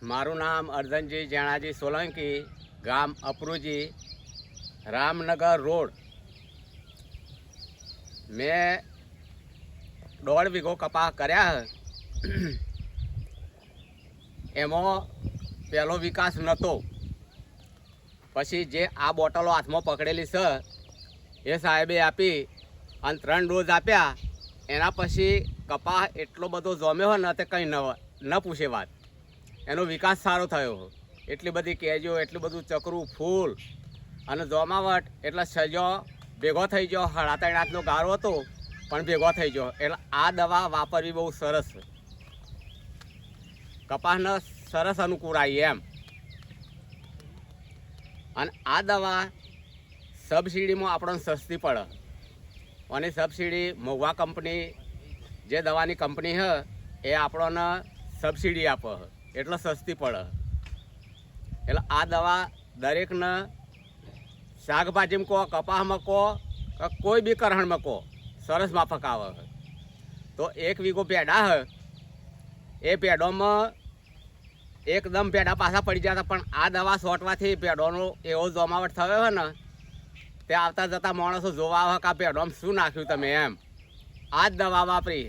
મારું નામ અર્જનજી જેણાજી સોલંકી, ગામ અપરુજી, રામનગર રોડ. મેં 1.5 વીઘો કપાસ કર્યા. એમાં પહેલો વિકાસ નહોતો. પછી જે આ બોટલો હાથમાં પકડેલી છે એ સાહેબે આપી અને 3 ડોઝ આપ્યા. એના પછી કપાસ એટલો બધો જોમ્યો હોય ને તે કંઈ ન પૂછે વાત. એનો વિકાસ સારો થયો. એટલી બધી કેજો, એટલું બધું ચકરું ફૂલ અને જોમાવટ, એટલે સજો ભેગો થઈ ગયો. 3.5 હાથનો ગારો હતો પણ ભેગો થઈ ગયો. એટલે આ દવા વાપરવી બહુ સરસ, કપાસને સરસ અનુકૂળ આવી એમ. અને આ દવા સબસિડીમાં આપણને સસ્તી પડે. અને સબસિડી મોગવા કંપની જે દવાની કંપની છે એ આપણને સબસિડી આપે એટલે સસ્તી પડે. એટલે આ દવા દરેકને શાકભાજીમાં કહો, કપાસમાં કહો, કોઈ બી કરણમાં કહો, સરસ માફક આવે. તો 1 વીઘો પેડા છે એ પેડોમાં એકદમ પેડા પાછા પડી જતા. પણ આ દવા છોટવાથી પેડોનો એવો જમાવટ થયો હોય ને તે આવતા જતા માણસો જોવા આવે કે આ પેડોમાં શું નાખ્યું તમે એમ. આ જ દવા વાપરી.